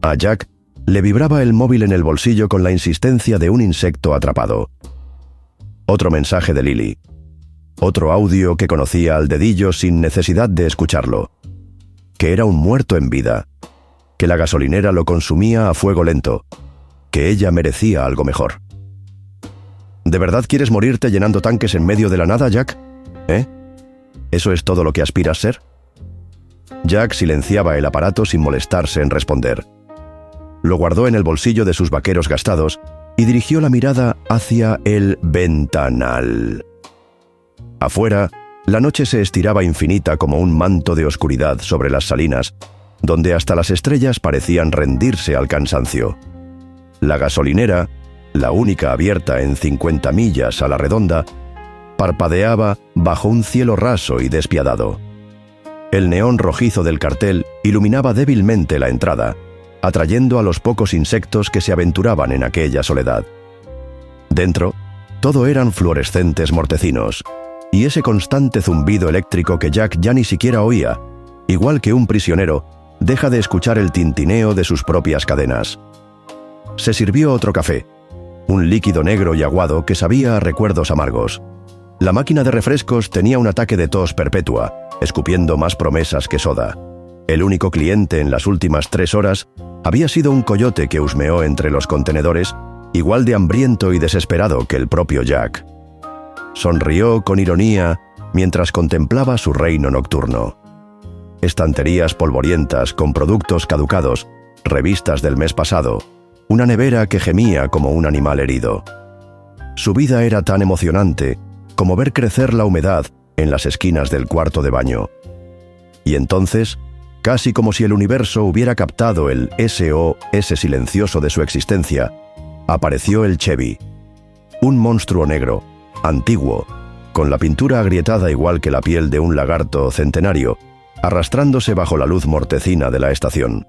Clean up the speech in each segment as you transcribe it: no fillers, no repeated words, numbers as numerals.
A Jack le vibraba el móvil en el bolsillo con la insistencia de un insecto atrapado. Otro mensaje de Lily. Otro audio que conocía al dedillo sin necesidad de escucharlo. Que era un muerto en vida. Que la gasolinera lo consumía a fuego lento. Que ella merecía algo mejor. ¿De verdad quieres morirte llenando tanques en medio de la nada, Jack? ¿Eh? ¿Eso es todo lo que aspiras ser? Jack silenciaba el aparato sin molestarse en responder. Lo guardó en el bolsillo de sus vaqueros gastados y dirigió la mirada hacia el ventanal. Afuera, la noche se estiraba infinita como un manto de oscuridad sobre las salinas, donde hasta las estrellas parecían rendirse al cansancio. La gasolinera, la única abierta en 50 millas a la redonda, parpadeaba bajo un cielo raso y despiadado. El neón rojizo del cartel iluminaba débilmente la entrada, atrayendo a los pocos insectos que se aventuraban en aquella soledad. Dentro, todo eran fluorescentes mortecinos, y ese constante zumbido eléctrico que Jack ya ni siquiera oía, igual que un prisionero, deja de escuchar el tintineo de sus propias cadenas. Se sirvió otro café, un líquido negro y aguado que sabía a recuerdos amargos. La máquina de refrescos tenía un ataque de tos perpetua, escupiendo más promesas que soda. El único cliente en las últimas 3 horas había sido un coyote que husmeó entre los contenedores, igual de hambriento y desesperado que el propio Jack. Sonrió con ironía mientras contemplaba su reino nocturno. Estanterías polvorientas con productos caducados, revistas del mes pasado, una nevera que gemía como un animal herido. Su vida era tan emocionante como ver crecer la humedad en las esquinas del cuarto de baño. Y entonces, casi como si el universo hubiera captado el SOS silencioso de su existencia, apareció el Chevy, un monstruo negro, antiguo, con la pintura agrietada igual que la piel de un lagarto centenario, arrastrándose bajo la luz mortecina de la estación.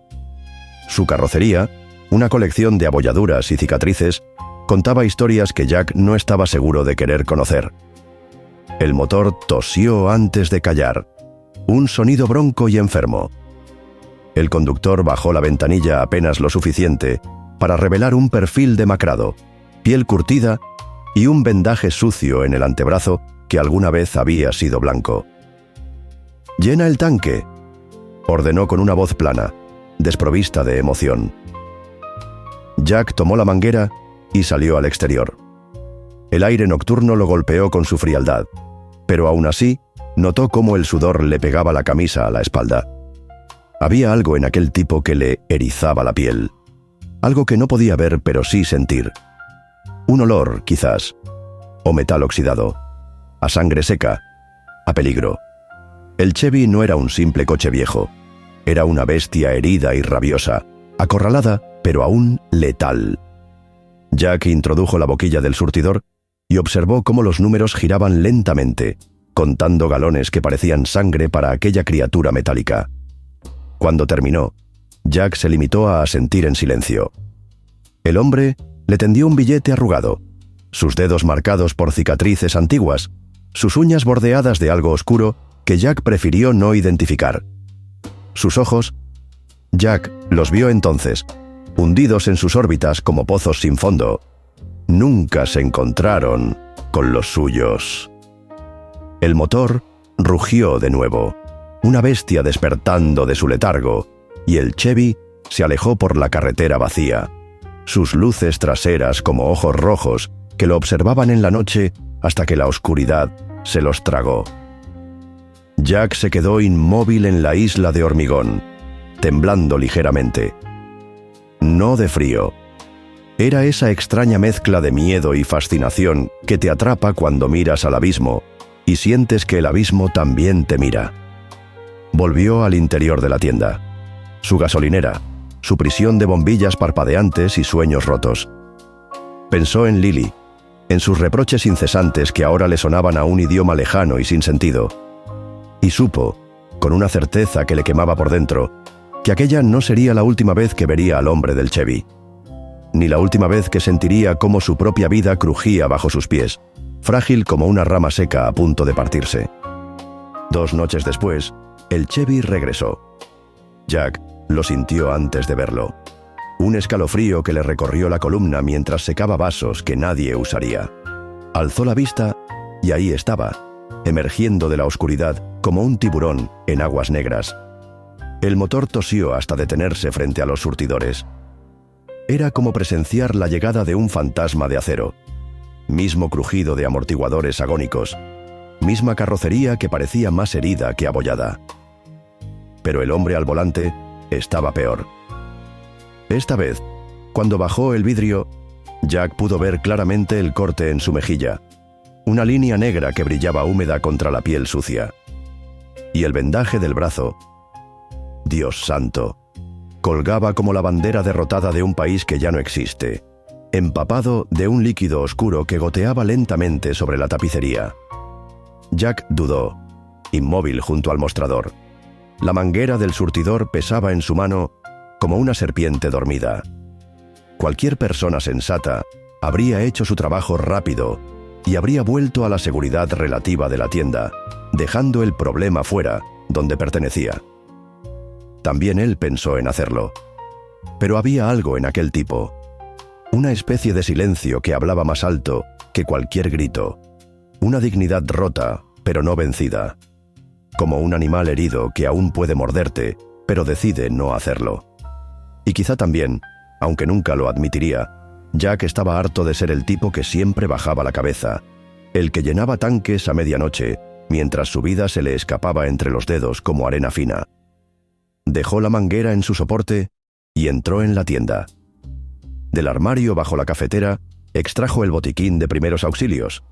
Su carrocería, una colección de abolladuras y cicatrices, contaba historias que Jack no estaba seguro de querer conocer. El motor tosió antes de callar, un sonido bronco y enfermo. El conductor bajó la ventanilla apenas lo suficiente para revelar un perfil demacrado, piel curtida y un vendaje sucio en el antebrazo que alguna vez había sido blanco. «Llena el tanque», ordenó con una voz plana, desprovista de emoción. Jack tomó la manguera y salió al exterior. El aire nocturno lo golpeó con su frialdad, pero aún así notó cómo el sudor le pegaba la camisa a la espalda. Había algo en aquel tipo que le erizaba la piel, algo que no podía ver pero sí sentir. Un olor, quizás, o metal oxidado, a sangre seca, a peligro. El Chevy no era un simple coche viejo, era una bestia herida y rabiosa, acorralada, pero aún letal. Jack introdujo la boquilla del surtidor y observó cómo los números giraban lentamente, contando galones que parecían sangre para aquella criatura metálica. Cuando terminó, Jack se limitó a asentir en silencio. El hombre le tendió un billete arrugado, sus dedos marcados por cicatrices antiguas, sus uñas bordeadas de algo oscuro que Jack prefirió no identificar. Sus ojos, Jack los vio entonces, hundidos en sus órbitas como pozos sin fondo. Nunca se encontraron con los suyos. El motor rugió de nuevo, una bestia despertando de su letargo, y el Chevy se alejó por la carretera vacía, sus luces traseras como ojos rojos que lo observaban en la noche hasta que la oscuridad se los tragó. Jack se quedó inmóvil en la isla de hormigón, temblando ligeramente. No de frío. Era esa extraña mezcla de miedo y fascinación que te atrapa cuando miras al abismo y sientes que el abismo también te mira. Volvió al interior de la tienda. Su gasolinera, su prisión de bombillas parpadeantes y sueños rotos. Pensó en Lily, en sus reproches incesantes que ahora le sonaban a un idioma lejano y sin sentido. Y supo, con una certeza que le quemaba por dentro, que aquella no sería la última vez que vería al hombre del Chevy, ni la última vez que sentiría cómo su propia vida crujía bajo sus pies, frágil como una rama seca a punto de partirse. 2 noches después, el Chevy regresó. Jack lo sintió antes de verlo. Un escalofrío que le recorrió la columna mientras secaba vasos que nadie usaría. Alzó la vista y ahí estaba, emergiendo de la oscuridad como un tiburón en aguas negras. El motor tosió hasta detenerse frente a los surtidores. Era como presenciar la llegada de un fantasma de acero. Mismo crujido de amortiguadores agónicos. Misma carrocería que parecía más herida que abollada. Pero el hombre al volante estaba peor. Esta vez, cuando bajó el vidrio, Jack pudo ver claramente el corte en su mejilla. Una línea negra que brillaba húmeda contra la piel sucia. Y el vendaje del brazo. Dios santo. Colgaba como la bandera derrotada de un país que ya no existe, empapado de un líquido oscuro que goteaba lentamente sobre la tapicería. Jack dudó, inmóvil junto al mostrador. La manguera del surtidor pesaba en su mano como una serpiente dormida. Cualquier persona sensata habría hecho su trabajo rápido y habría vuelto a la seguridad relativa de la tienda, dejando el problema fuera, donde pertenecía. También él pensó en hacerlo. Pero había algo en aquel tipo. Una especie de silencio que hablaba más alto que cualquier grito. Una dignidad rota, pero no vencida. Como un animal herido que aún puede morderte, pero decide no hacerlo. Y quizá también, aunque nunca lo admitiría, Jack estaba harto de ser el tipo que siempre bajaba la cabeza, el que llenaba tanques a medianoche, mientras su vida se le escapaba entre los dedos como arena fina. Dejó la manguera en su soporte y entró en la tienda. Del armario bajo la cafetera extrajo el botiquín de primeros auxilios,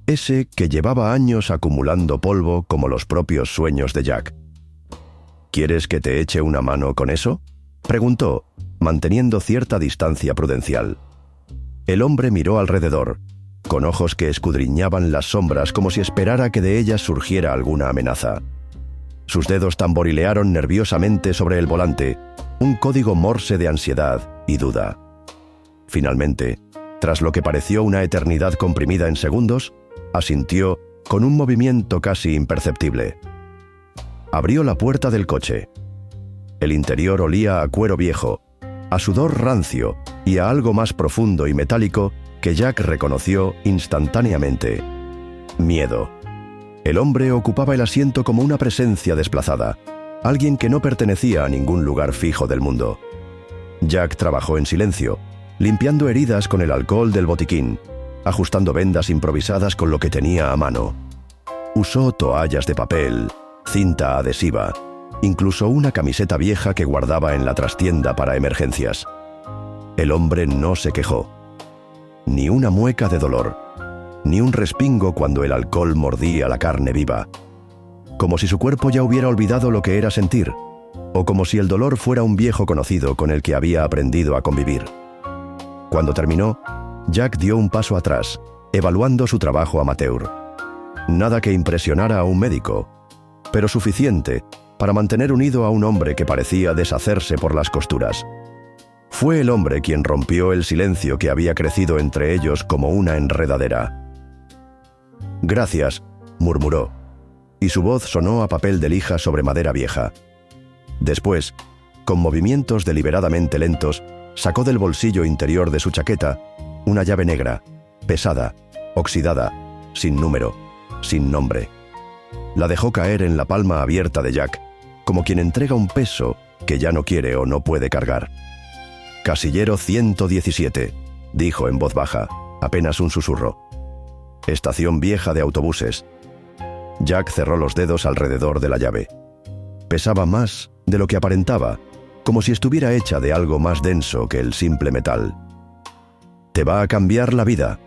ese que llevaba años acumulando polvo como los propios sueños de Jack. ¿Quieres que te eche una mano con eso?, preguntó, manteniendo cierta distancia prudencial. El hombre miró alrededor, con ojos que escudriñaban las sombras como si esperara que de ellas surgiera alguna amenaza. Sus dedos tamborilearon nerviosamente sobre el volante, un código morse de ansiedad y duda. Finalmente, tras lo que pareció una eternidad comprimida en segundos, asintió con un movimiento casi imperceptible. Abrió la puerta del coche. El interior olía a cuero viejo, a sudor rancio y a algo más profundo y metálico que Jack reconoció instantáneamente: miedo. El hombre ocupaba el asiento como una presencia desplazada, alguien que no pertenecía a ningún lugar fijo del mundo. Jack trabajó en silencio, limpiando heridas con el alcohol del botiquín, ajustando vendas improvisadas con lo que tenía a mano. Usó toallas de papel, cinta adhesiva, incluso una camiseta vieja que guardaba en la trastienda para emergencias. El hombre no se quejó. Ni una mueca de dolor, ni un respingo cuando el alcohol mordía la carne viva. Como si su cuerpo ya hubiera olvidado lo que era sentir, o como si el dolor fuera un viejo conocido con el que había aprendido a convivir. Cuando terminó, Jack dio un paso atrás, evaluando su trabajo amateur. Nada que impresionara a un médico, pero suficiente para mantener unido a un hombre que parecía deshacerse por las costuras. Fue el hombre quien rompió el silencio que había crecido entre ellos como una enredadera. «Gracias», murmuró, y su voz sonó a papel de lija sobre madera vieja. Después, con movimientos deliberadamente lentos, sacó del bolsillo interior de su chaqueta una llave negra, pesada, oxidada, sin número, sin nombre. La dejó caer en la palma abierta de Jack, como quien entrega un peso que ya no quiere o no puede cargar. «Casillero 117», dijo en voz baja, apenas un susurro. «Estación vieja de autobuses». Jack cerró los dedos alrededor de la llave. Pesaba más de lo que aparentaba, como si estuviera hecha de algo más denso que el simple metal. «Te va a cambiar la vida»,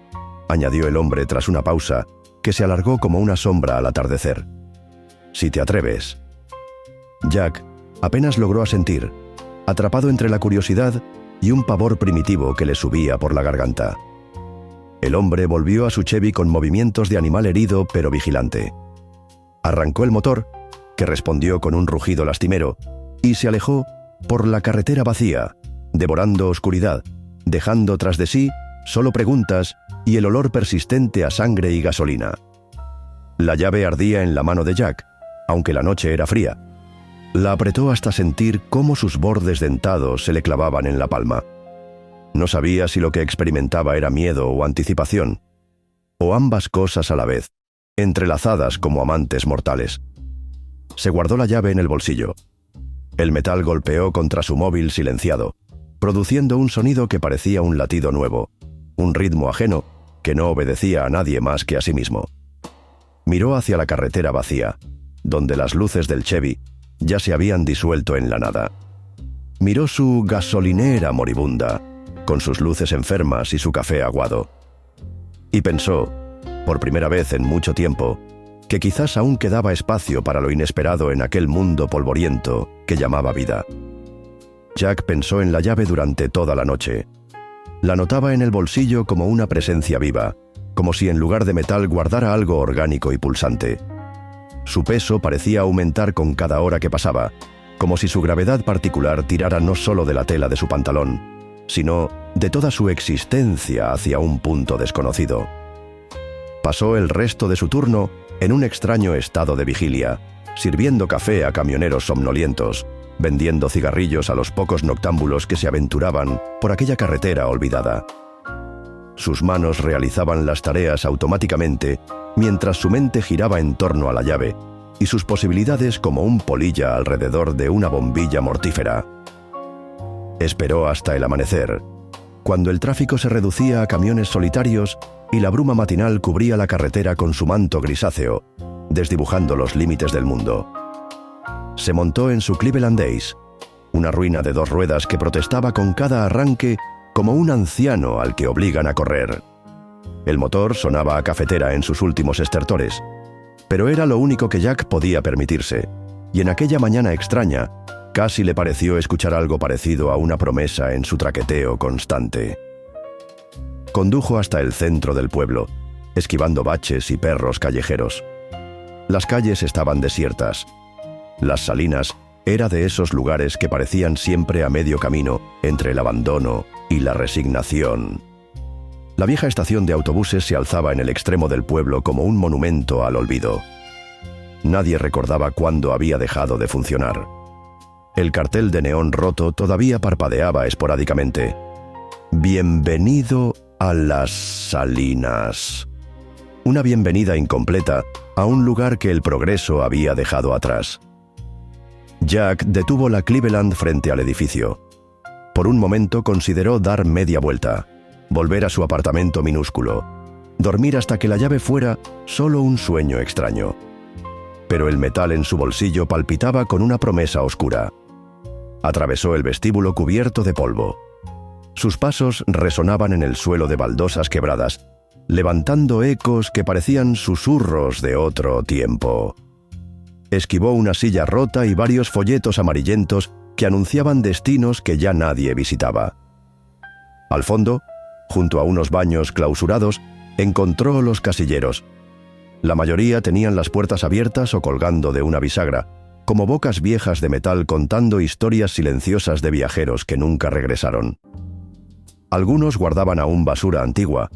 añadió el hombre tras una pausa que se alargó como una sombra al atardecer. «Si te atreves». Jack apenas logró asentir, atrapado entre la curiosidad y un pavor primitivo que le subía por la garganta. El hombre volvió a su Chevy con movimientos de animal herido pero vigilante. Arrancó el motor, que respondió con un rugido lastimero, y se alejó por la carretera vacía, devorando oscuridad, dejando tras de sí solo preguntas y el olor persistente a sangre y gasolina. La llave ardía en la mano de Jack, aunque la noche era fría. La apretó hasta sentir cómo sus bordes dentados se le clavaban en la palma. No sabía si lo que experimentaba era miedo o anticipación, o ambas cosas a la vez, entrelazadas como amantes mortales. Se guardó la llave en el bolsillo. El metal golpeó contra su móvil silenciado, produciendo un sonido que parecía un latido nuevo, un ritmo ajeno que no obedecía a nadie más que a sí mismo. Miró hacia la carretera vacía, donde las luces del Chevy ya se habían disuelto en la nada. Miró su gasolinera moribunda, con sus luces enfermas y su café aguado. Y pensó, por primera vez en mucho tiempo, que quizás aún quedaba espacio para lo inesperado en aquel mundo polvoriento que llamaba vida. Jack pensó en la llave durante toda la noche. La notaba en el bolsillo como una presencia viva, como si en lugar de metal guardara algo orgánico y pulsante. Su peso parecía aumentar con cada hora que pasaba, como si su gravedad particular tirara no solo de la tela de su pantalón, sino de toda su existencia hacia un punto desconocido. Pasó el resto de su turno en un extraño estado de vigilia, sirviendo café a camioneros somnolientos, vendiendo cigarrillos a los pocos noctámbulos que se aventuraban por aquella carretera olvidada. Sus manos realizaban las tareas automáticamente mientras su mente giraba en torno a la llave y sus posibilidades como un polilla alrededor de una bombilla mortífera. Esperó hasta el amanecer, cuando el tráfico se reducía a camiones solitarios y la bruma matinal cubría la carretera con su manto grisáceo, desdibujando los límites del mundo. Se montó en su Cleveland Ace, una ruina de 2 ruedas que protestaba con cada arranque como un anciano al que obligan a correr. El motor sonaba a cafetera en sus últimos estertores, pero era lo único que Jack podía permitirse, y en aquella mañana extraña, casi le pareció escuchar algo parecido a una promesa en su traqueteo constante. Condujo hasta el centro del pueblo, esquivando baches y perros callejeros. Las calles estaban desiertas. Las Salinas era de esos lugares que parecían siempre a medio camino entre el abandono y la resignación. La vieja estación de autobuses se alzaba en el extremo del pueblo como un monumento al olvido. Nadie recordaba cuándo había dejado de funcionar. El cartel de neón roto todavía parpadeaba esporádicamente. Bienvenido a las Salinas. Una bienvenida incompleta a un lugar que el progreso había dejado atrás. Jack detuvo la Cleveland frente al edificio. Por un momento consideró dar media vuelta, volver a su apartamento minúsculo, dormir hasta que la llave fuera solo un sueño extraño. Pero el metal en su bolsillo palpitaba con una promesa oscura. Atravesó el vestíbulo cubierto de polvo. Sus pasos resonaban en el suelo de baldosas quebradas, levantando ecos que parecían susurros de otro tiempo. Esquivó una silla rota y varios folletos amarillentos que anunciaban destinos que ya nadie visitaba. Al fondo, junto a unos baños clausurados, encontró los casilleros. La mayoría tenían las puertas abiertas o colgando de una bisagra, como bocas viejas de metal contando historias silenciosas de viajeros que nunca regresaron. Algunos guardaban aún basura antigua,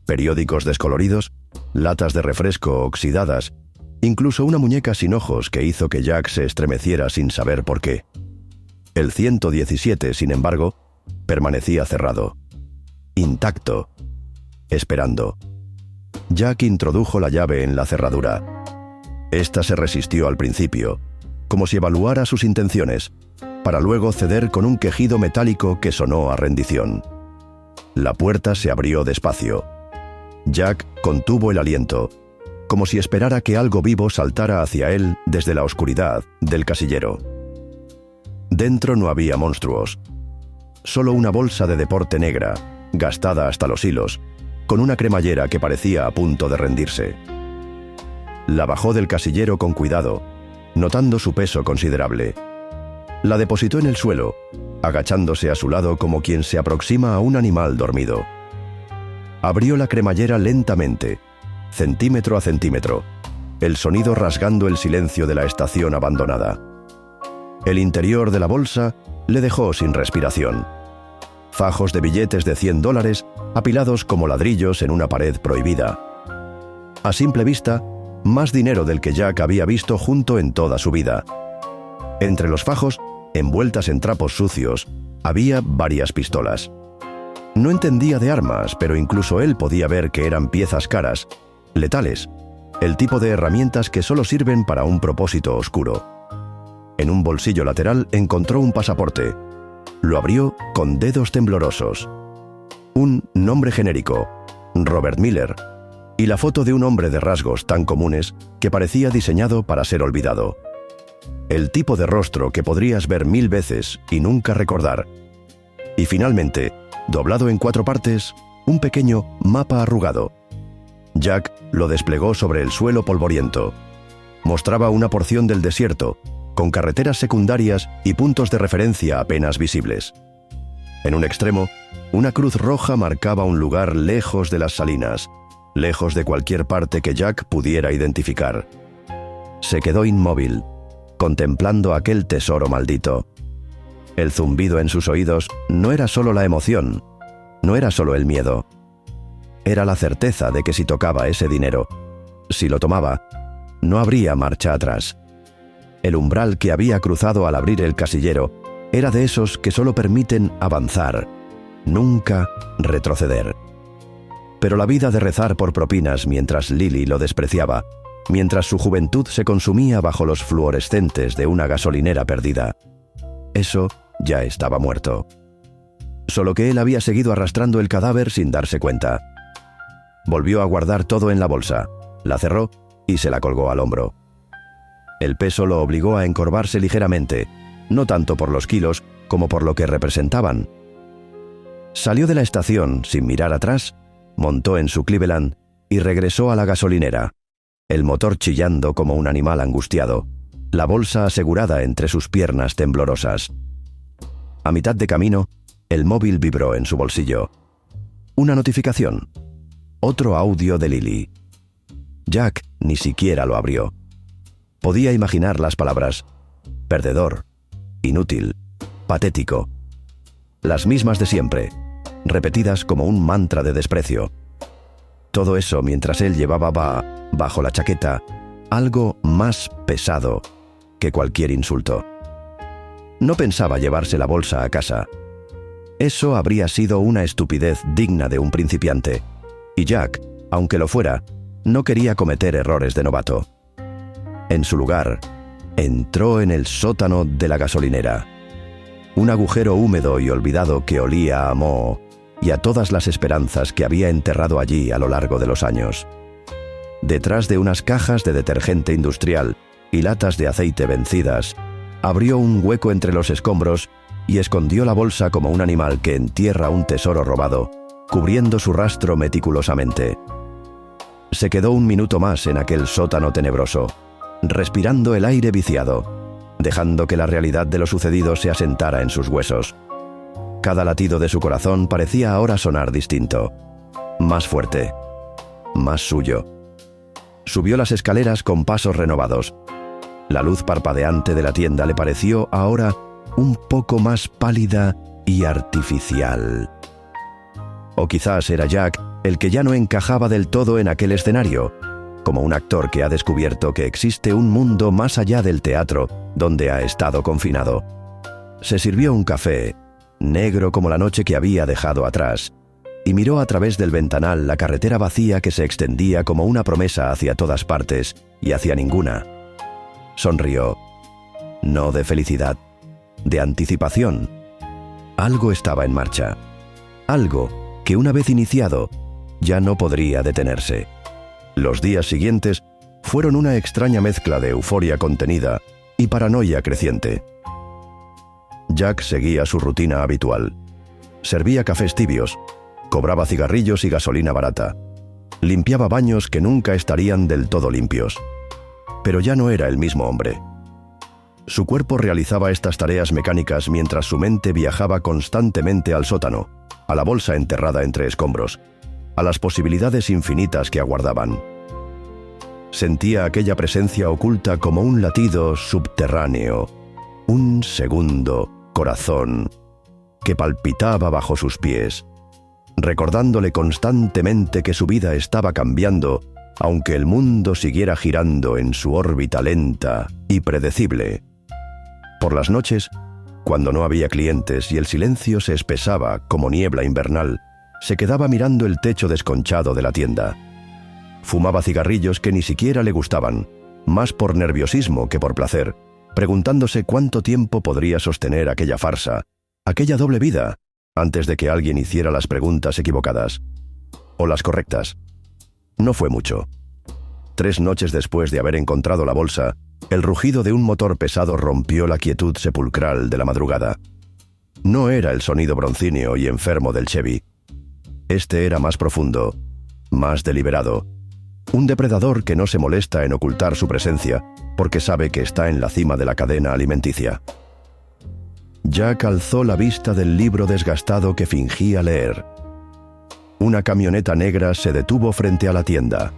periódicos descoloridos, latas de refresco oxidadas, incluso una muñeca sin ojos que hizo que Jack se estremeciera sin saber por qué. El 117, sin embargo, permanecía cerrado, intacto, esperando. Jack introdujo la llave en la cerradura. Esta se resistió al principio, como si evaluara sus intenciones, para luego ceder con un quejido metálico que sonó a rendición. La puerta se abrió despacio. Jack contuvo el aliento, como si esperara que algo vivo saltara hacia él desde la oscuridad del casillero. Dentro no había monstruos, solo una bolsa de deporte negra, gastada hasta los hilos, con una cremallera que parecía a punto de rendirse. La bajó del casillero con cuidado, notando su peso considerable. La depositó en el suelo, agachándose a su lado como quien se aproxima a un animal dormido. Abrió la cremallera lentamente, centímetro a centímetro, el sonido rasgando el silencio de la estación abandonada. El interior de la bolsa le dejó sin respiración. Fajos de billetes de $100 apilados como ladrillos en una pared prohibida. A simple vista, más dinero del que Jack había visto junto en toda su vida. Entre los fajos, envueltas en trapos sucios, había varias pistolas. No entendía de armas, pero incluso él podía ver que eran piezas caras, letales, el tipo de herramientas que solo sirven para un propósito oscuro. En un bolsillo lateral encontró un pasaporte. Lo abrió con dedos temblorosos. Un nombre genérico, Robert Miller, y la foto de un hombre de rasgos tan comunes que parecía diseñado para ser olvidado. El tipo de rostro que podrías ver 1000 veces y nunca recordar. Y finalmente, doblado en 4 partes, un pequeño mapa arrugado. Jack lo desplegó sobre el suelo polvoriento. Mostraba una porción del desierto, con carreteras secundarias y puntos de referencia apenas visibles. En un extremo, una cruz roja marcaba un lugar lejos de las salinas, lejos de cualquier parte que Jack pudiera identificar. Se quedó inmóvil, contemplando aquel tesoro maldito. El zumbido en sus oídos no era solo la emoción, no era solo el miedo. Era la certeza de que si tocaba ese dinero, si lo tomaba, no habría marcha atrás. El umbral que había cruzado al abrir el casillero era de esos que solo permiten avanzar, nunca retroceder. Pero la vida de rezar por propinas mientras Lily lo despreciaba, mientras su juventud se consumía bajo los fluorescentes de una gasolinera perdida, eso ya estaba muerto. Solo que él había seguido arrastrando el cadáver sin darse cuenta. Volvió a guardar todo en la bolsa, la cerró y se la colgó al hombro. El peso lo obligó a encorvarse ligeramente, no tanto por los kilos como por lo que representaban. Salió de la estación sin mirar atrás, montó en su Cleveland y regresó a la gasolinera, el motor chillando como un animal angustiado, la bolsa asegurada entre sus piernas temblorosas. A mitad de camino, el móvil vibró en su bolsillo. Una notificación. Otro audio de Lily. Jack ni siquiera lo abrió. Podía imaginar las palabras perdedor, inútil, patético. Las mismas de siempre, repetidas como un mantra de desprecio. Todo eso mientras él llevaba bajo la chaqueta algo más pesado que cualquier insulto. No pensaba llevarse la bolsa a casa. Eso habría sido una estupidez digna de un principiante. Y Jack, aunque lo fuera, no quería cometer errores de novato. En su lugar, entró en el sótano de la gasolinera. Un agujero húmedo y olvidado que olía a moho y a todas las esperanzas que había enterrado allí a lo largo de los años. Detrás de unas cajas de detergente industrial y latas de aceite vencidas, abrió un hueco entre los escombros y escondió la bolsa como un animal que entierra un tesoro robado, cubriendo su rastro meticulosamente. Se quedó un minuto más en aquel sótano tenebroso, respirando el aire viciado, dejando que la realidad de lo sucedido se asentara en sus huesos. Cada latido de su corazón parecía ahora sonar distinto, más fuerte, más suyo. Subió las escaleras con pasos renovados. La luz parpadeante de la tienda le pareció ahora un poco más pálida y artificial. O quizás era Jack el que ya no encajaba del todo en aquel escenario, como un actor que ha descubierto que existe un mundo más allá del teatro donde ha estado confinado. Se sirvió un café, negro como la noche que había dejado atrás, y miró a través del ventanal la carretera vacía que se extendía como una promesa hacia todas partes y hacia ninguna. Sonrió, no de felicidad, de anticipación. Algo estaba en marcha, algo que una vez iniciado ya no podría detenerse. Los días siguientes fueron una extraña mezcla de euforia contenida y paranoia creciente. Jack seguía su rutina habitual. Servía cafés tibios, cobraba cigarrillos y gasolina barata, limpiaba baños que nunca estarían del todo limpios. Pero ya no era el mismo hombre. Su cuerpo realizaba estas tareas mecánicas mientras su mente viajaba constantemente al sótano, a la bolsa enterrada entre escombros, a las posibilidades infinitas que aguardaban. Sentía aquella presencia oculta como un latido subterráneo, un segundo corazón que palpitaba bajo sus pies, recordándole constantemente que su vida estaba cambiando, aunque el mundo siguiera girando en su órbita lenta y predecible. Por las noches, Cuando no había clientes y el silencio se espesaba como niebla invernal, se quedaba mirando el techo desconchado de la tienda. Fumaba cigarrillos que ni siquiera le gustaban, más por nerviosismo que por placer, preguntándose cuánto tiempo podría sostener aquella farsa, aquella doble vida, antes de que alguien hiciera las preguntas equivocadas. O las correctas. No fue mucho. 3 noches después de haber encontrado la bolsa, el rugido de un motor pesado rompió la quietud sepulcral de la madrugada. No era el sonido broncíneo y enfermo del Chevy. Este era más profundo, más deliberado. Un depredador que no se molesta en ocultar su presencia porque sabe que está en la cima de la cadena alimenticia. Jack alzó la vista del libro desgastado que fingía leer. Una camioneta negra se detuvo frente a la tienda,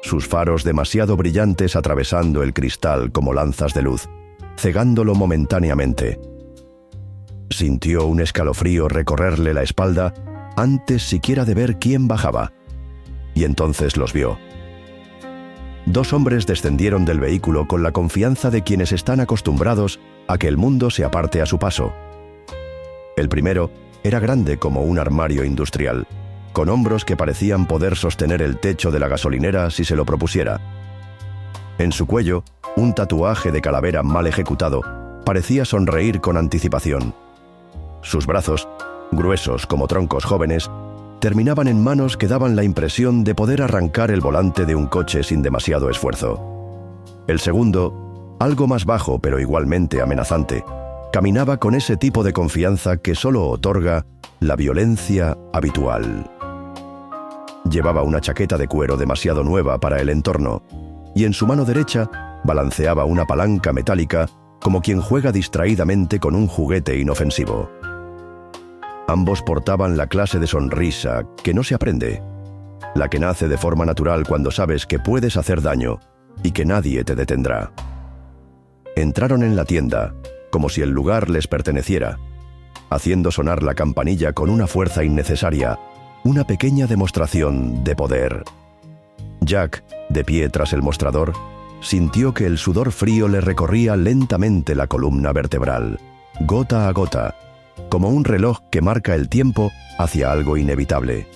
sus faros demasiado brillantes atravesando el cristal como lanzas de luz, cegándolo momentáneamente. Sintió un escalofrío recorrerle la espalda antes siquiera de ver quién bajaba. Y entonces los vio. 2 hombres descendieron del vehículo con la confianza de quienes están acostumbrados a que el mundo se aparte a su paso. El primero era grande como un armario industrial, con hombros que parecían poder sostener el techo de la gasolinera si se lo propusiera. En su cuello, un tatuaje de calavera mal ejecutado parecía sonreír con anticipación. Sus brazos, gruesos como troncos jóvenes, terminaban en manos que daban la impresión de poder arrancar el volante de un coche sin demasiado esfuerzo. El segundo, algo más bajo pero igualmente amenazante, caminaba con ese tipo de confianza que solo otorga la violencia habitual. Llevaba una chaqueta de cuero demasiado nueva para el entorno, y en su mano derecha balanceaba una palanca metálica como quien juega distraídamente con un juguete inofensivo. Ambos portaban la clase de sonrisa que no se aprende, la que nace de forma natural cuando sabes que puedes hacer daño y que nadie te detendrá. Entraron en la tienda, como si el lugar les perteneciera, haciendo sonar la campanilla con una fuerza innecesaria, una pequeña demostración de poder. Jack, de pie tras el mostrador, sintió que el sudor frío le recorría lentamente la columna vertebral, gota a gota, como un reloj que marca el tiempo hacia algo inevitable.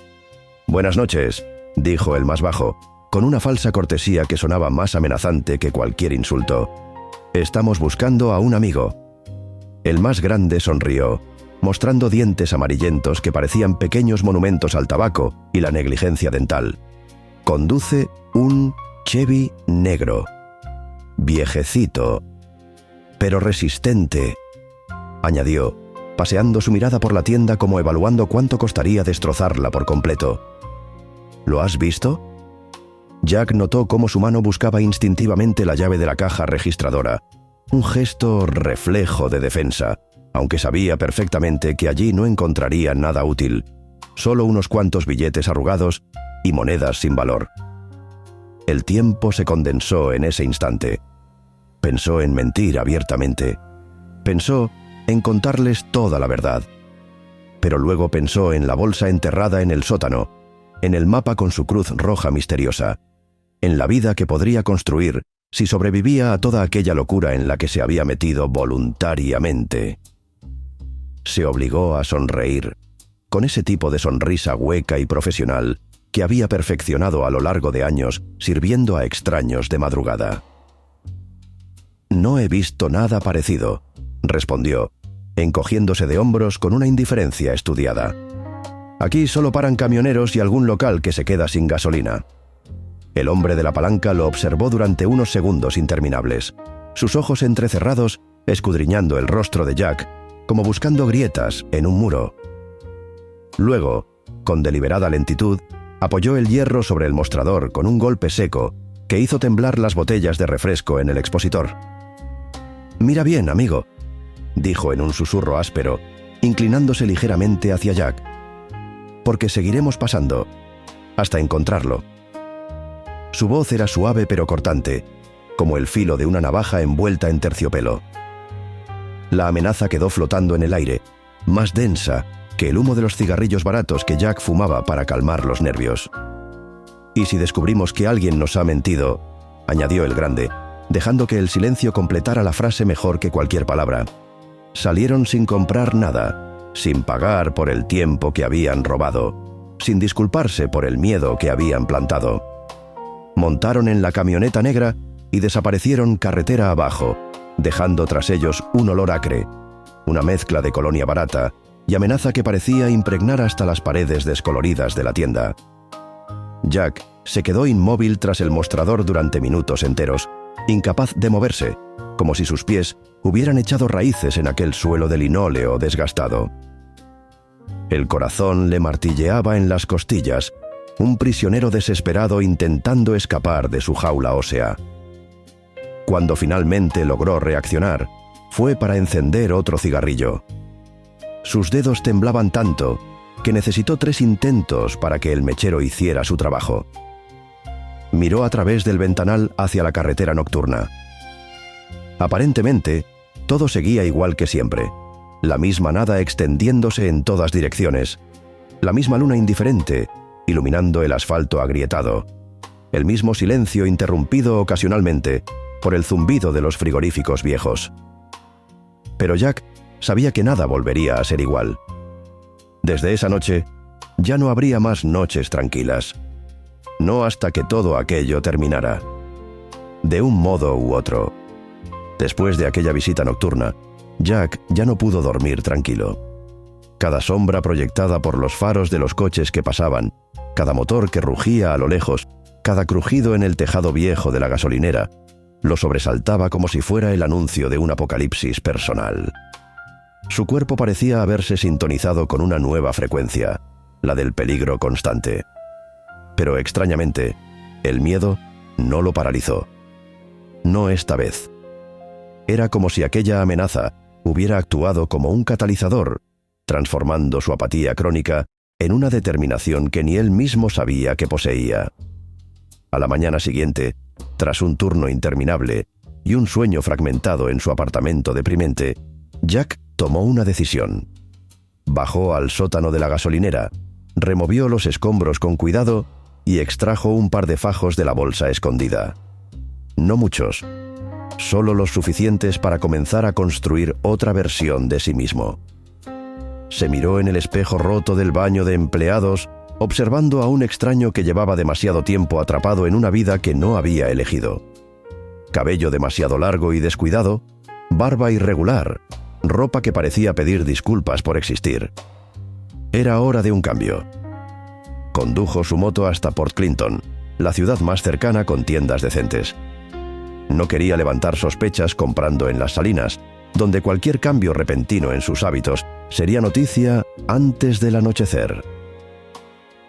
«Buenas noches», dijo el más bajo, con una falsa cortesía que sonaba más amenazante que cualquier insulto. «Estamos buscando a un amigo». El más grande sonrió, mostrando dientes amarillentos que parecían pequeños monumentos al tabaco y la negligencia dental. «Conduce un Chevy negro. Viejecito, pero resistente», añadió, paseando su mirada por la tienda como evaluando cuánto costaría destrozarla por completo. «¿Lo has visto?» Jack notó cómo su mano buscaba instintivamente la llave de la caja registradora, un gesto reflejo de defensa, aunque sabía perfectamente que allí no encontraría nada útil, solo unos cuantos billetes arrugados y monedas sin valor. El tiempo se condensó en ese instante. Pensó en mentir abiertamente. Pensó en contarles toda la verdad. Pero luego pensó en la bolsa enterrada en el sótano, en el mapa con su cruz roja misteriosa, en la vida que podría construir si sobrevivía a toda aquella locura en la que se había metido voluntariamente. Se obligó a sonreír, con ese tipo de sonrisa hueca y profesional que había perfeccionado a lo largo de años sirviendo a extraños de madrugada. «No he visto nada parecido», respondió, encogiéndose de hombros con una indiferencia estudiada. «Aquí solo paran camioneros y algún local que se queda sin gasolina». El hombre de la palanca lo observó durante unos segundos interminables, sus ojos entrecerrados escudriñando el rostro de Jack, como buscando grietas en un muro. Luego, con deliberada lentitud, apoyó el hierro sobre el mostrador con un golpe seco que hizo temblar las botellas de refresco en el expositor. «Mira bien, amigo», dijo en un susurro áspero, inclinándose ligeramente hacia Jack, «porque seguiremos pasando, hasta encontrarlo». Su voz era suave pero cortante, como el filo de una navaja envuelta en terciopelo. La amenaza quedó flotando en el aire, más densa que el humo de los cigarrillos baratos que Jack fumaba para calmar los nervios. «Y si descubrimos que alguien nos ha mentido», añadió el grande, dejando que el silencio completara la frase mejor que cualquier palabra, Salieron sin comprar nada, sin pagar por el tiempo que habían robado, sin disculparse por el miedo que habían plantado. Montaron en la camioneta negra y desaparecieron carretera abajo, dejando tras ellos un olor acre, una mezcla de colonia barata y amenaza que parecía impregnar hasta las paredes descoloridas de la tienda. Jack se quedó inmóvil tras el mostrador durante minutos enteros, incapaz de moverse, como si sus pies hubieran echado raíces en aquel suelo de linóleo desgastado. El corazón le martilleaba en las costillas, un prisionero desesperado intentando escapar de su jaula ósea. Cuando finalmente logró reaccionar, fue para encender otro cigarrillo. Sus dedos temblaban tanto que necesitó 3 intentos para que el mechero hiciera su trabajo. Miró a través del ventanal hacia la carretera nocturna. Aparentemente, todo seguía igual que siempre. La misma nada extendiéndose en todas direcciones. La misma luna indiferente, iluminando el asfalto agrietado. El mismo silencio interrumpido ocasionalmente por el zumbido de los frigoríficos viejos. Pero Jack sabía que nada volvería a ser igual. Desde esa noche, ya no habría más noches tranquilas. No hasta que todo aquello terminara. De un modo u otro. Después de aquella visita nocturna, Jack ya no pudo dormir tranquilo. Cada sombra proyectada por los faros de los coches que pasaban, cada motor que rugía a lo lejos, cada crujido en el tejado viejo de la gasolinera, lo sobresaltaba como si fuera el anuncio de un apocalipsis personal. Su cuerpo parecía haberse sintonizado con una nueva frecuencia, la del peligro constante. Pero extrañamente, el miedo no lo paralizó. No esta vez. Era como si aquella amenaza hubiera actuado como un catalizador, transformando su apatía crónica en una determinación que ni él mismo sabía que poseía. A la mañana siguiente, tras un turno interminable y un sueño fragmentado en su apartamento deprimente, Jack tomó una decisión. Bajó al sótano de la gasolinera, removió los escombros con cuidado y extrajo un par de fajos de la bolsa escondida. No muchos, solo los suficientes para comenzar a construir otra versión de sí mismo. Se miró en el espejo roto del baño de empleados, observando a un extraño que llevaba demasiado tiempo atrapado en una vida que no había elegido. Cabello demasiado largo y descuidado, barba irregular, ropa que parecía pedir disculpas por existir. Era hora de un cambio. Condujo su moto hasta Port Clinton, la ciudad más cercana con tiendas decentes. No quería levantar sospechas comprando en las Salinas, donde cualquier cambio repentino en sus hábitos sería noticia antes del anochecer.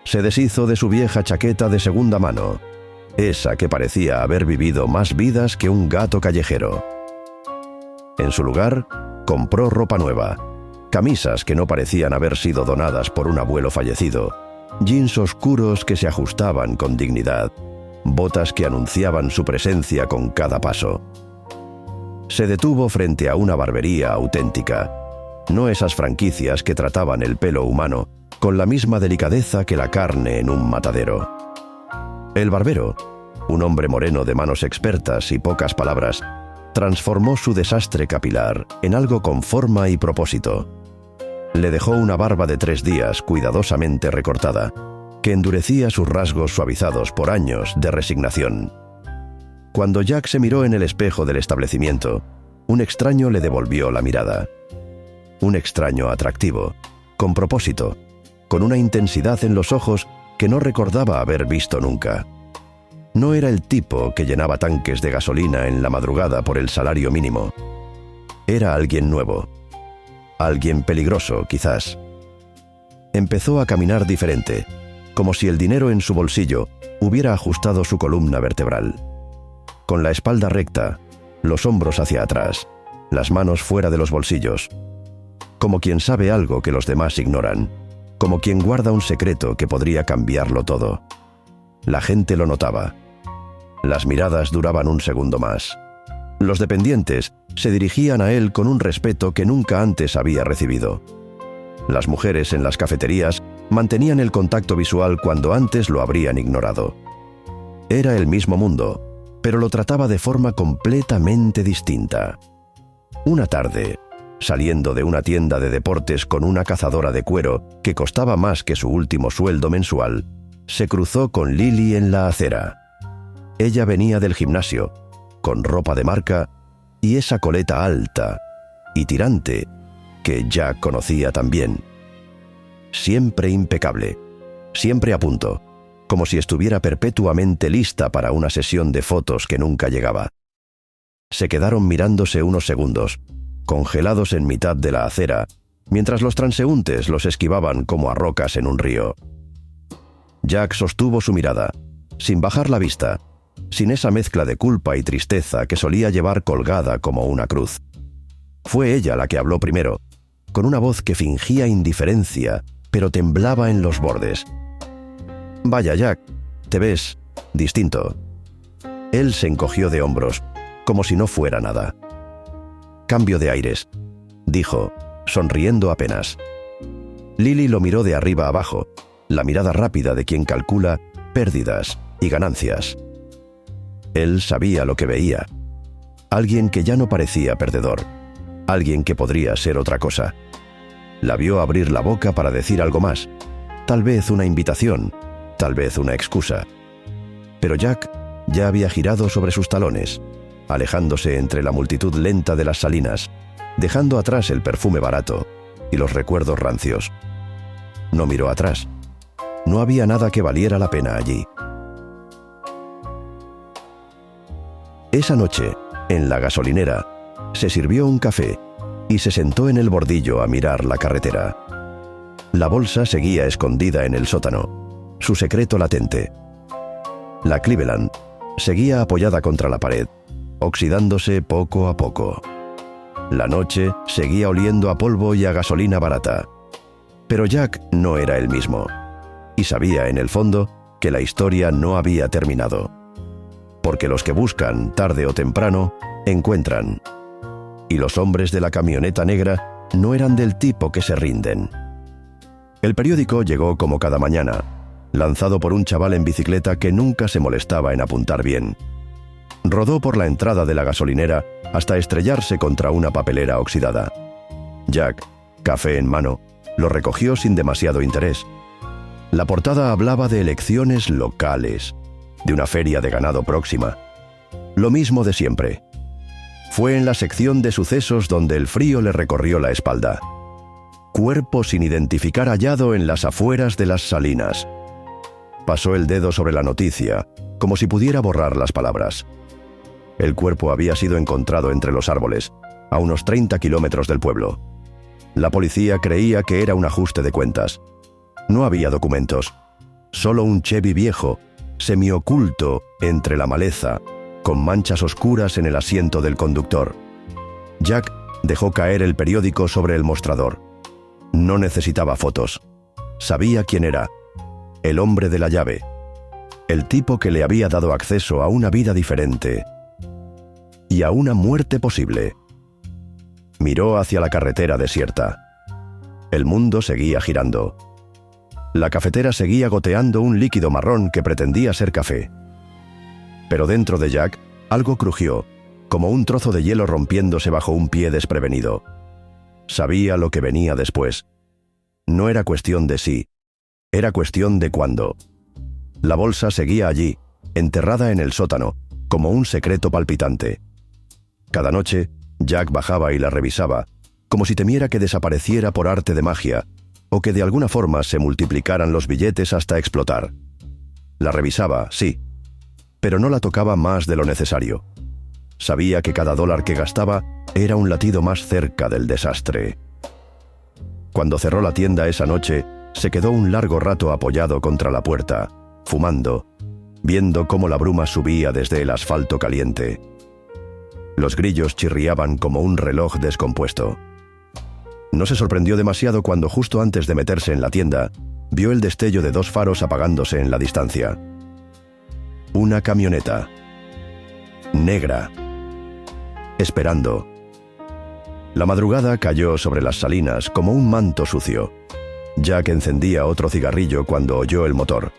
Se deshizo de su vieja chaqueta de segunda mano, esa que parecía haber vivido más vidas que un gato callejero. En su lugar, compró ropa nueva, camisas que no parecían haber sido donadas por un abuelo fallecido, jeans oscuros que se ajustaban con dignidad, botas que anunciaban su presencia con cada paso. Se detuvo frente a una barbería auténtica, no esas franquicias que trataban el pelo humano con la misma delicadeza que la carne en un matadero. El barbero, un hombre moreno de manos expertas y pocas palabras, transformó su desastre capilar en algo con forma y propósito. Le dejó una barba de 3 días cuidadosamente recortada, que endurecía sus rasgos suavizados por años de resignación. Cuando Jack se miró en el espejo del establecimiento, un extraño le devolvió la mirada. Un extraño atractivo, con propósito, con una intensidad en los ojos que no recordaba haber visto nunca. No era el tipo que llenaba tanques de gasolina en la madrugada por el salario mínimo. Era alguien nuevo. Alguien peligroso, quizás. Empezó a caminar diferente, como si el dinero en su bolsillo hubiera ajustado su columna vertebral. Con la espalda recta, los hombros hacia atrás, las manos fuera de los bolsillos. Como quien sabe algo que los demás ignoran, como quien guarda un secreto que podría cambiarlo todo. La gente lo notaba. Las miradas duraban un segundo más. Los dependientes se dirigían a él con un respeto que nunca antes había recibido. Las mujeres en las cafeterías mantenían el contacto visual cuando antes lo habrían ignorado. Era el mismo mundo, pero lo trataba de forma completamente distinta. Una tarde, saliendo de una tienda de deportes con una cazadora de cuero que costaba más que su último sueldo mensual, se cruzó con Lily en la acera. Ella venía del gimnasio, con ropa de marca y esa coleta alta y tirante que Jack conocía también. Siempre impecable, siempre a punto, como si estuviera perpetuamente lista para una sesión de fotos que nunca llegaba. Se quedaron mirándose unos segundos, congelados en mitad de la acera, mientras los transeúntes los esquivaban como a rocas en un río. Jack sostuvo su mirada, sin bajar la vista, sin esa mezcla de culpa y tristeza que solía llevar colgada como una cruz. Fue ella la que habló primero, con una voz que fingía indiferencia, pero temblaba en los bordes. «Vaya, Jack, te ves distinto». Él se encogió de hombros, como si no fuera nada. «Cambio de aires», dijo, sonriendo apenas. Lily lo miró de arriba abajo, la mirada rápida de quien calcula pérdidas y ganancias. Él sabía lo que veía. Alguien que ya no parecía perdedor. Alguien que podría ser otra cosa. La vio abrir la boca para decir algo más. Tal vez una invitación, tal vez una excusa. Pero Jack ya había girado sobre sus talones, alejándose entre la multitud lenta de las salinas, dejando atrás el perfume barato y los recuerdos rancios. No miró atrás. No había nada que valiera la pena allí. Esa noche, en la gasolinera, se sirvió un café y se sentó en el bordillo a mirar la carretera. La bolsa seguía escondida en el sótano, su secreto latente. La Cleveland seguía apoyada contra la pared, oxidándose poco a poco. La noche seguía oliendo a polvo y a gasolina barata. Pero Jack no era el mismo, y sabía en el fondo que la historia no había terminado. Porque los que buscan, tarde o temprano, encuentran. Y los hombres de la camioneta negra no eran del tipo que se rinden. El periódico llegó como cada mañana, lanzado por un chaval en bicicleta que nunca se molestaba en apuntar bien. Rodó por la entrada de la gasolinera hasta estrellarse contra una papelera oxidada. Jack, café en mano, lo recogió sin demasiado interés. La portada hablaba de elecciones locales, de una feria de ganado próxima. Lo mismo de siempre. Fue en la sección de sucesos donde el frío le recorrió la espalda. Cuerpo sin identificar hallado en las afueras de las salinas. Pasó el dedo sobre la noticia, como si pudiera borrar las palabras. El cuerpo había sido encontrado entre los árboles, a unos 30 kilómetros del pueblo. La policía creía que era un ajuste de cuentas. No había documentos, solo un Chevy viejo, semioculto entre la maleza, con manchas oscuras en el asiento del conductor. Jack dejó caer el periódico sobre el mostrador. No necesitaba fotos. Sabía quién era. El hombre de la llave. El tipo que le había dado acceso a una vida diferente y a una muerte posible. Miró hacia la carretera desierta. El mundo seguía girando. La cafetera seguía goteando un líquido marrón que pretendía ser café. Pero dentro de Jack, algo crujió, como un trozo de hielo rompiéndose bajo un pie desprevenido. Sabía lo que venía después. No era cuestión de sí, era cuestión de cuándo. La bolsa seguía allí, enterrada en el sótano, como un secreto palpitante. Cada noche, Jack bajaba y la revisaba, como si temiera que desapareciera por arte de magia, o que de alguna forma se multiplicaran los billetes hasta explotar. La revisaba, sí, pero no la tocaba más de lo necesario. Sabía que cada dólar que gastaba era un latido más cerca del desastre. Cuando cerró la tienda esa noche, se quedó un largo rato apoyado contra la puerta, fumando, viendo cómo la bruma subía desde el asfalto caliente. Los grillos chirriaban como un reloj descompuesto. No se sorprendió demasiado cuando justo antes de meterse en la tienda, vio el destello de 2 faros apagándose en la distancia. Una camioneta. Negra. Esperando. La madrugada cayó sobre las salinas como un manto sucio. Jack encendía otro cigarrillo cuando oyó el motor.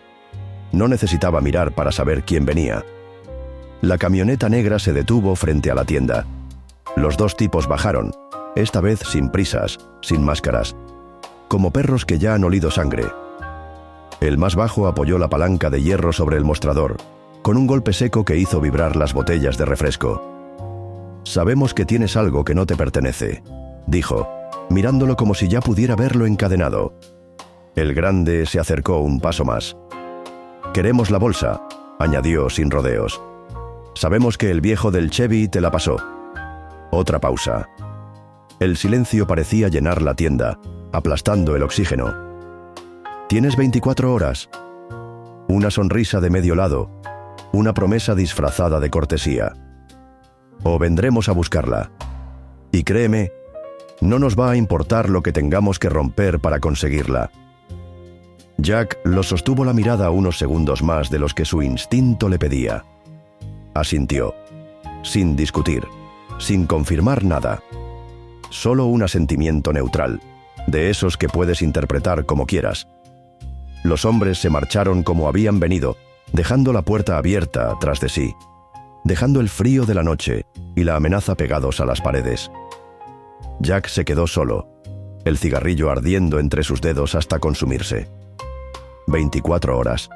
No necesitaba mirar para saber quién venía. La camioneta negra se detuvo frente a la tienda. Los 2 tipos bajaron, esta vez sin prisas, sin máscaras, como perros que ya han olido sangre. El más bajo apoyó la palanca de hierro sobre el mostrador, con un golpe seco que hizo vibrar las botellas de refresco. «Sabemos que tienes algo que no te pertenece», dijo, mirándolo como si ya pudiera verlo encadenado. El grande se acercó un paso más. «Queremos la bolsa», añadió sin rodeos. «Sabemos que el viejo del Chevy te la pasó». Otra pausa. El silencio parecía llenar la tienda, aplastando el oxígeno. «Tienes 24 horas». Una sonrisa de medio lado, una promesa disfrazada de cortesía. «O vendremos a buscarla. Y créeme, no nos va a importar lo que tengamos que romper para conseguirla». Jack lo sostuvo la mirada unos segundos más de los que su instinto le pedía. Asintió, sin discutir, sin confirmar nada. Solo un asentimiento neutral, de esos que puedes interpretar como quieras. Los hombres se marcharon como habían venido, dejando la puerta abierta tras de sí, dejando el frío de la noche y la amenaza pegados a las paredes. Jack se quedó solo, el cigarrillo ardiendo entre sus dedos hasta consumirse. 24 horas.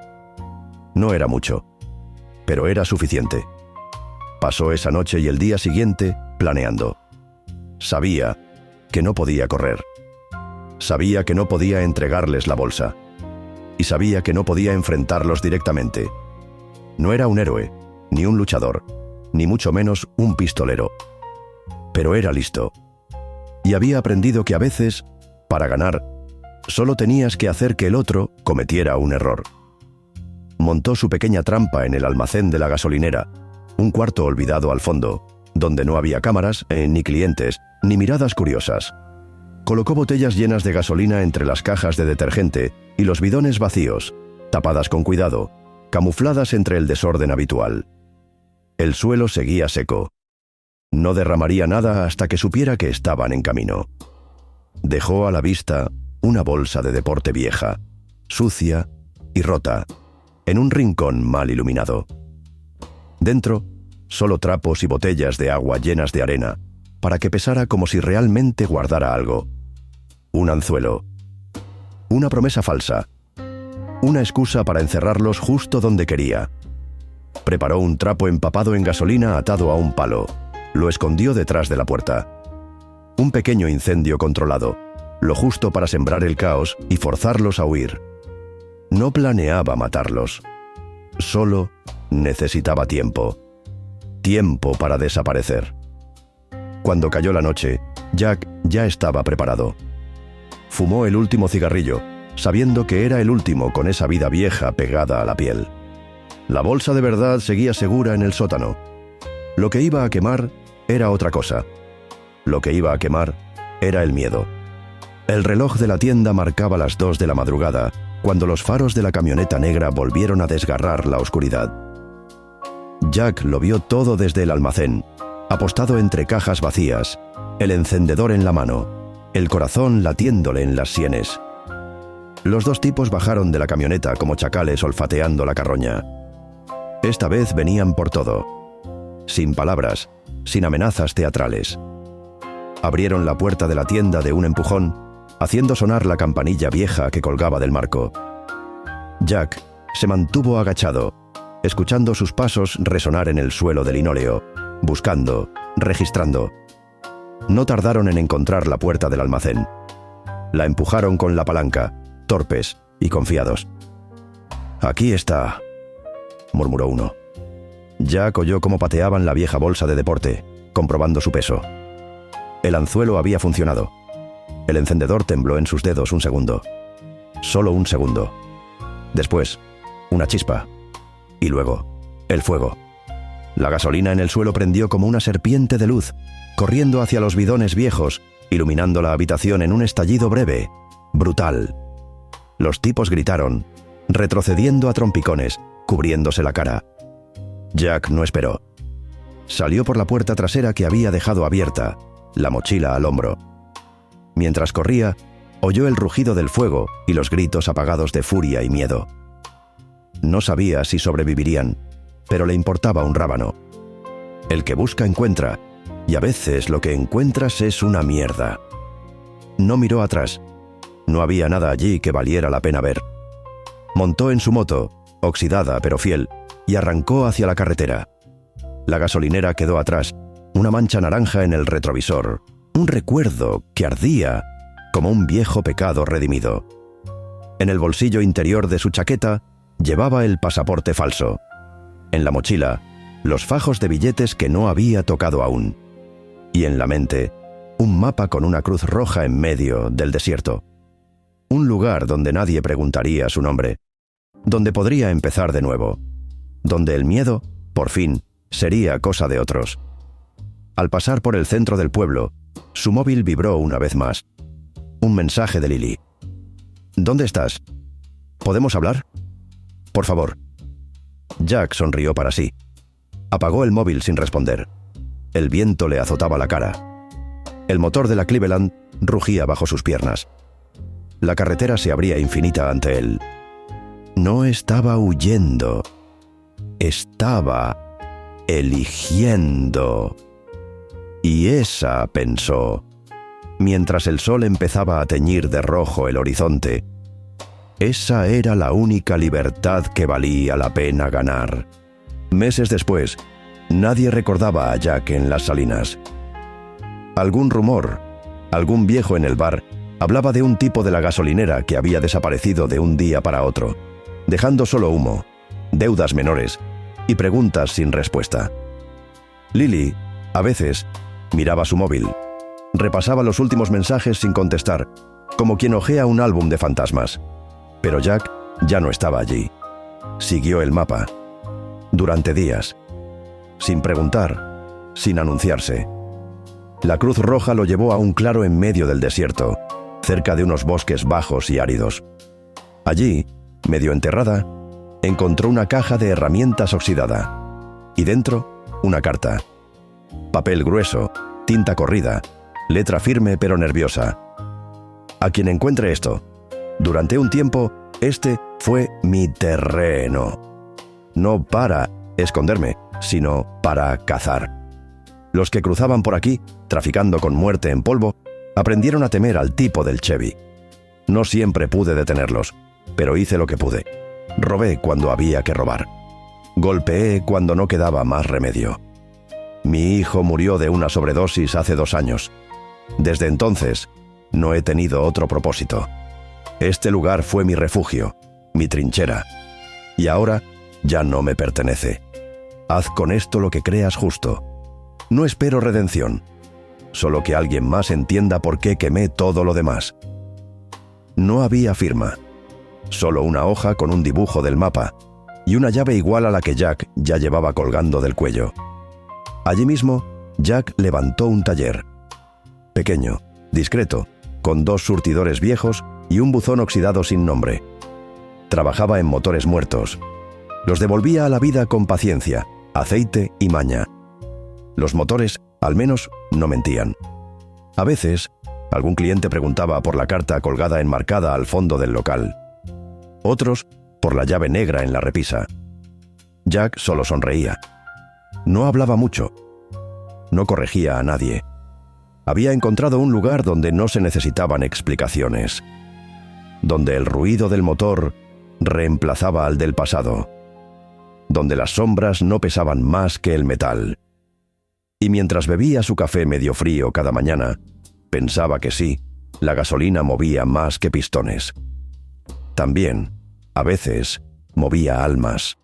No era mucho, pero era suficiente. Pasó esa noche y el día siguiente planeando. Sabía que no podía correr. Sabía que no podía entregarles la bolsa. Y sabía que no podía enfrentarlos directamente. No era un héroe, ni un luchador, ni mucho menos un pistolero. Pero era listo. Y había aprendido que a veces, para ganar, solo tenías que hacer que el otro cometiera un error. Montó su pequeña trampa en el almacén de la gasolinera, un cuarto olvidado al fondo, donde no había cámaras, ni clientes, ni miradas curiosas. Colocó botellas llenas de gasolina entre las cajas de detergente y los bidones vacíos, tapadas con cuidado, camufladas entre el desorden habitual. El suelo seguía seco. No derramaría nada hasta que supiera que estaban en camino. Dejó a la vista una bolsa de deporte vieja, sucia y rota, en un rincón mal iluminado. Dentro, solo trapos y botellas de agua llenas de arena, para que pesara como si realmente guardara algo. Un anzuelo. Una promesa falsa. Una excusa para encerrarlos justo donde quería. Preparó un trapo empapado en gasolina atado a un palo. Lo escondió detrás de la puerta. Un pequeño incendio controlado, lo justo para sembrar el caos y forzarlos a huir. No planeaba matarlos. Solo necesitaba tiempo. Tiempo para desaparecer. Cuando cayó la noche, Jack ya estaba preparado. Fumó el último cigarrillo, sabiendo que era el último con esa vida vieja pegada a la piel. La bolsa de verdad seguía segura en el sótano. Lo que iba a quemar era otra cosa. Lo que iba a quemar era el miedo. El reloj de la tienda marcaba las 2 de la madrugada, cuando los faros de la camioneta negra volvieron a desgarrar la oscuridad. Jack lo vio todo desde el almacén, apostado entre cajas vacías, el encendedor en la mano, el corazón latiéndole en las sienes. Los dos tipos bajaron de la camioneta como chacales olfateando la carroña. Esta vez venían por todo. Sin palabras, sin amenazas teatrales. Abrieron la puerta de la tienda de un empujón, haciendo sonar la campanilla vieja que colgaba del marco. Jack se mantuvo agachado, escuchando sus pasos resonar en el suelo de linóleo, buscando, registrando. No tardaron en encontrar la puerta del almacén. La empujaron con la palanca, torpes y confiados. «Aquí está», murmuró uno. Jack oyó cómo pateaban la vieja bolsa de deporte, comprobando su peso. El anzuelo había funcionado. El encendedor tembló en sus dedos un segundo. Solo un segundo. Después, una chispa. Y luego, el fuego. La gasolina en el suelo prendió como una serpiente de luz, corriendo hacia los bidones viejos, iluminando la habitación en un estallido breve, brutal. Los tipos gritaron, retrocediendo a trompicones, cubriéndose la cara. Jack no esperó. Salió por la puerta trasera que había dejado abierta, la mochila al hombro. Mientras corría, oyó el rugido del fuego y los gritos apagados de furia y miedo. No sabía si sobrevivirían, pero le importaba un rábano. El que busca encuentra, y a veces lo que encuentras es una mierda. No miró atrás. No había nada allí que valiera la pena ver. Montó en su moto, oxidada pero fiel, y arrancó hacia la carretera. La gasolinera quedó atrás, una mancha naranja en el retrovisor, un recuerdo que ardía como un viejo pecado redimido. En el bolsillo interior de su chaqueta llevaba el pasaporte falso. En la mochila, los fajos de billetes que no había tocado aún. Y en la mente, un mapa con una cruz roja en medio del desierto. Un lugar donde nadie preguntaría su nombre, donde podría empezar de nuevo, donde el miedo, por fin, sería cosa de otros. Al pasar por el centro del pueblo, su móvil vibró una vez más. Un mensaje de Lily. ¿Dónde estás? ¿Podemos hablar? Por favor. Jack sonrió para sí. Apagó el móvil sin responder. El viento le azotaba la cara. El motor de la Cleveland rugía bajo sus piernas. La carretera se abría infinita ante él. No estaba huyendo. Estaba eligiendo. Y esa, pensó, mientras el sol empezaba a teñir de rojo el horizonte, esa era la única libertad que valía la pena ganar. Meses después, nadie recordaba a Jack en las salinas. Algún rumor, algún viejo en el bar, hablaba de un tipo de la gasolinera que había desaparecido de un día para otro, dejando solo humo, deudas menores y preguntas sin respuesta. Lily, a veces, miraba su móvil, repasaba los últimos mensajes sin contestar, como quien hojea un álbum de fantasmas. Pero Jack ya no estaba allí. Siguió el mapa. Durante días. Sin preguntar, sin anunciarse. La Cruz Roja lo llevó a un claro en medio del desierto, cerca de unos bosques bajos y áridos. Allí, medio enterrada, encontró una caja de herramientas oxidada. Y dentro, una carta. Papel grueso, tinta corrida, letra firme pero nerviosa. A quien encuentre esto. Durante un tiempo, este fue mi terreno. No para esconderme, sino para cazar. Los que cruzaban por aquí, traficando con muerte en polvo, aprendieron a temer al tipo del Chevy. No siempre pude detenerlos, pero hice lo que pude. Robé cuando había que robar. Golpeé cuando no quedaba más remedio. Mi hijo murió de una sobredosis hace 2 años. Desde entonces, no he tenido otro propósito. Este lugar fue mi refugio, mi trinchera. Y ahora ya no me pertenece. Haz con esto lo que creas justo. No espero redención. Solo que alguien más entienda por qué quemé todo lo demás. No había firma. Solo una hoja con un dibujo del mapa y una llave igual a la que Jack ya llevaba colgando del cuello. Allí mismo, Jack levantó un taller. Pequeño, discreto, con 2 surtidores viejos y un buzón oxidado sin nombre. Trabajaba en motores muertos. Los devolvía a la vida con paciencia, aceite y maña. Los motores, al menos, no mentían. A veces, algún cliente preguntaba por la carta colgada enmarcada al fondo del local. Otros, por la llave negra en la repisa. Jack solo sonreía. No hablaba mucho. No corregía a nadie. Había encontrado un lugar donde no se necesitaban explicaciones. Donde el ruido del motor reemplazaba al del pasado. Donde las sombras no pesaban más que el metal. Y mientras bebía su café medio frío cada mañana, pensaba que sí, la gasolina movía más que pistones. También, a veces, movía almas.